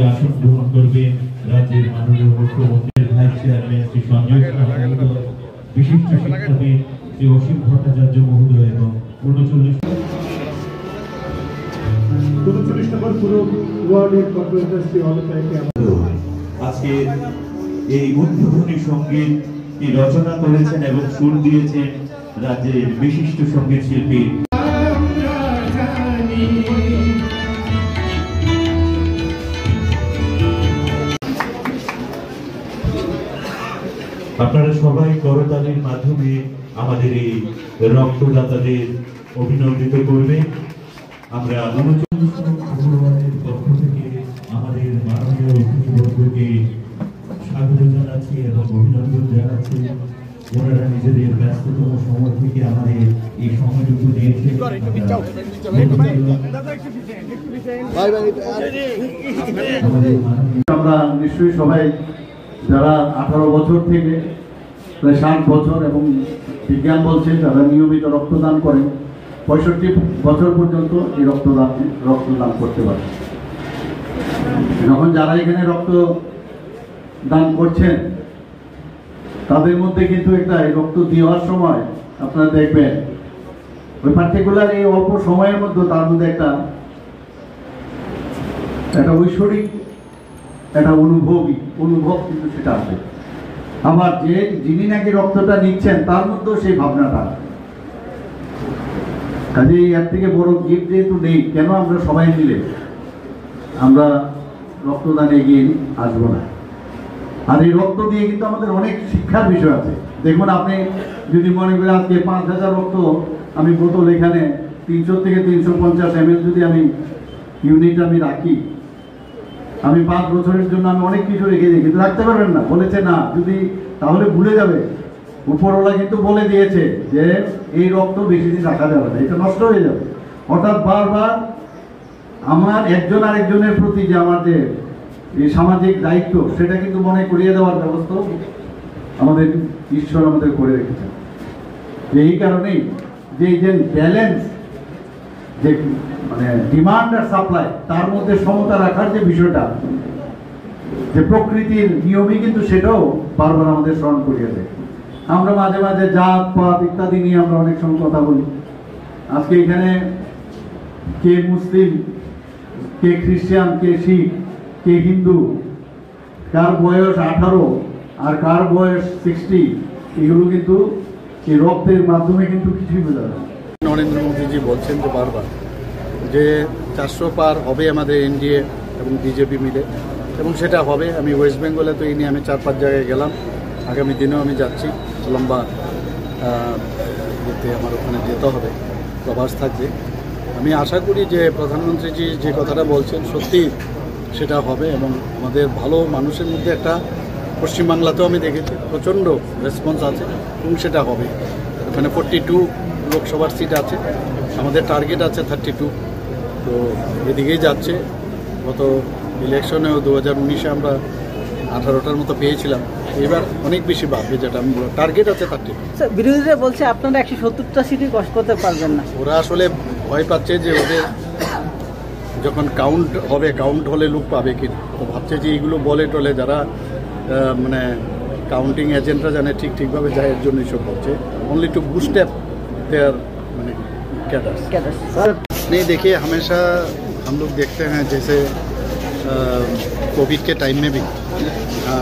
আসন গ্রহণ করবেন রাজ্যের মাননীয় মুখ্যমন্ত্রীর ভাইস চেয়ারম্যান শ্রী সঞ্জয় সাহা, বিশিষ্ট শিক্ষাবিদ শ্রী অসীম ভট্টাচার্য মহোদয় এবং 39 নম্বর পুরো ওয়ার্ডের কর্পোরেটর শ্রী অমিতাইকে আজকে এই উদ্বোধনী সঙ্গীত রচনা করেছেন এবং সুর দিয়েছেন রাজ্যের বিশিষ্ট সঙ্গীত শিল্পী। আপনারা সবাই করতালির মাধ্যমে আমাদের এই রক্তদাতাদের অভিনন্দিত করবেন। আমরা ভগবানের পক্ষ থেকে আমাদের মাননীয় অতিথিবর্গকে স্বাগত জানাচ্ছি এবং অভিনন্দন জানাচ্ছি। ওনারা নিজেদের ব্যস্ততম সময় থেকে আমাদের এই সময়টুকু দিয়েছে। আমরা নিশ্চয়ই সবাই যারা 18 বছর থেকে প্রায় 60 বছর এবং বিজ্ঞান বলছে যারা নিয়মিত রক্তদান করেন 65 বছর পর্যন্ত এই রক্তদান করতে পারে। যখন যারা এখানে রক্তদান করছেন তাদের মধ্যে কিন্তু একটা রক্ত দেওয়ার সময় আপনারা দেখবেন ওই পার্টিকুলার এই অল্প সময়ের মধ্যে তার মধ্যে একটা ঐশ্বরিক একটা অনুভব কিন্তু সেটা আছে। আবার যিনি নাকি রক্তটা নিচ্ছেন তার মধ্যেও সেই ভাবনাটা কাজে এর থেকে বড় গিফট যেহেতু নেই, কেন আমরা সবাই মিলে আমরা রক্তদানে এগিয়ে আসবো না? আর এই রক্ত দিয়ে কিন্তু আমাদের অনেক শিক্ষার বিষয় আছে। দেখুন, আপনি যদি মনে করেন আজকে 5000 রক্ত আমি বোতল এখানে 300 থেকে 350 ml যদি আমি ইউনিট আমি রাখি, আমি 5 বছরের জন্য আমি অনেক কিছু রেখে দিই, কিন্তু রাখতে পারবেন না। বলেছে না, যদি তাহলে ভুলে যাবে। উপরওয়ালা কিন্তু বলে দিয়েছে যে এই রক্ত বেশি দিন রাখা যাবে না, এটা নষ্ট হয়ে যাবে। অর্থাৎ বারবার আমার একজন আরেকজনের প্রতি যে আমার যে এই সামাজিক দায়িত্ব সেটা কিন্তু মনে করিয়ে দেওয়ার ব্যবস্থা আমাদের ঈশ্বর আমাদের করে রেখেছেন। এই কারণেই যে এই যে ব্যালেন্স, যে মানে ডিমান্ড আর সাপ্লাই, তার মধ্যে সমতা রাখার যে বিষয়টা, যে প্রকৃতির নিয়মই কিন্তু সেটাও বারবার আমাদের স্মরণ করিয়ে দেয়। আমরা মাঝে মাঝে জাত পাত ইত্যাদি নিয়ে আমরা অনেক সময় কথা বলি। আজকে এখানে কে মুসলিম, কে খ্রিস্টান, কে শিখ, কে হিন্দু, কার বয়স 18 আর কার বয়স 60, এগুলো কিন্তু এই রক্তের মাধ্যমে কিন্তু কিছুই বোঝা যায়। নরেন্দ্র মোদীজি বলছেন যে বারবার যে 400 পার হবে আমাদের এনডিএ এবং বিজেপি মিলে, এবং সেটা হবে। আমি ওয়েস্ট বেঙ্গলে তো এই নিয়ে আমি 4-5 জায়গায় গেলাম, আগামী দিনেও আমি যাচ্ছি। লম্বা যেতে আমার ওখানে যেতে হবে, প্রবাস থাকবে। আমি আশা করি যে প্রধানমন্ত্রীজি যে কথাটা বলছেন সত্যি সেটা হবে, এবং আমাদের ভালো মানুষের মধ্যে একটা, পশ্চিমবাংলাতেও আমি দেখেছি প্রচণ্ড রেসপন্স আছে, এবং সেটা হবে। ওখানে 42 লোকসভার সিট আছে, আমাদের টার্গেট আছে 32, তো এদিকেই যাচ্ছে। গত ইলেকশনেও 2019-এ আমরা 18টার মতো পেয়েছিলাম, এবার অনেক বেশি বাড়বে, যেটা আমি টার্গেট আছে 30। বিরোধীরা বলছে আপনারা 170টা সিটই কষ্ট করতে পারবেন না। ওরা আসলে ভয় পাচ্ছে যে ওদের যখন কাউন্ট হবে, কাউন্ট হলে লোক পাবে কিনা, তো ভাবছে যে এইগুলো বলে টলে যারা মানে কাউন্টিং एजेंटরা জানে ঠিকভাবে যায়, এর জন্য এসব বলছে। Only to boost up their मैंने कैडर्स। नहीं, देखिए हमेशा हम लोग देखते हैं जैसे कोविड के टाइम में भी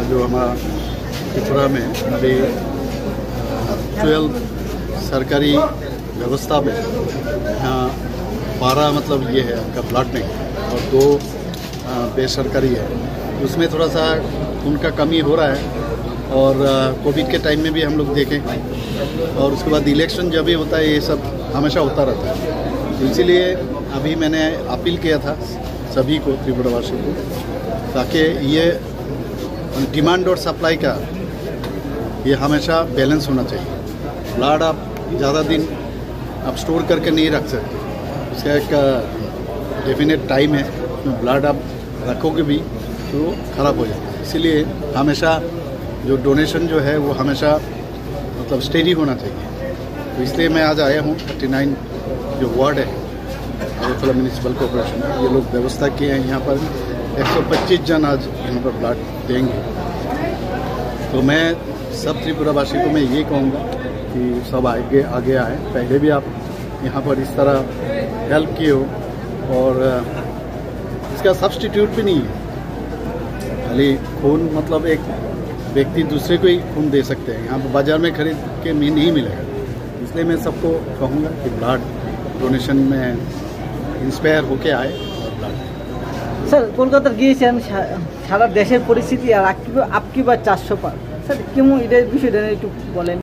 जो हमारा त्रिपुरा में अभी 12 सरकारी व्यवस्था में 12 मतलब ये है आपका ब्लड बैंक और 2 बेसरकारी है, उसमें थोड़ा सा उनका कमी हो रहा है। और कोविड के टाइम में भी हम लोग देखें, और उसके बाद इलेक्शन जब भी होता है ये सब हमेशा होता रहता है। इसीलिए अभी मैंने अपील किया था सभी को, त्रिपुरावासी को, ताकि ये डिमांड और सप्लाई का ये हमेशा बैलेंस होना चाहिए। ब्लड आप ज़्यादा दिन आप स्टोर करके नहीं रख सकते, उसका एक डेफिनेट टाइम है। ब्लड आप रखोगे भी तो ख़राब हो जाता है। इसीलिए हमेशा जो डोनेशन जो है वो हमेशा मतलब स्टेडी होना चाहिए। तो इसलिए मैं आज आया हूँ। 39 जो वार्ड है अगरतला म्यूनिसिपल कॉर्पोरेशन, ये लोग व्यवस्था किए हैं। यहाँ पर 125 जन आज यहाँ पर ब्लड देंगे। तो मैं सब त्रिपुरावासी को मैं ये कहूँगा कि सब आगे आगे आए। पहले भी आप यहाँ पर इस तरह हेल्प किए हो, और इसका सब्स्टिट्यूट भी नहीं है। खाली खून मतलब एक व्यक्ति दूसरे को ही खून दे सकते हैं, यहाँ पर बाज़ार में खरीद के नहीं मिलेगा। इसलिए मैं सबको कहूँगा कि ब्लड डोनेशन में इंस्पायर होके आए और ब्लड। স্যার কলকাতা গিয়েছেন, সারা দেশের পরিস্থিতি আর আপকি বা 400 পার, স্যার কেমন এটার বিষয়টা একটু বলেন।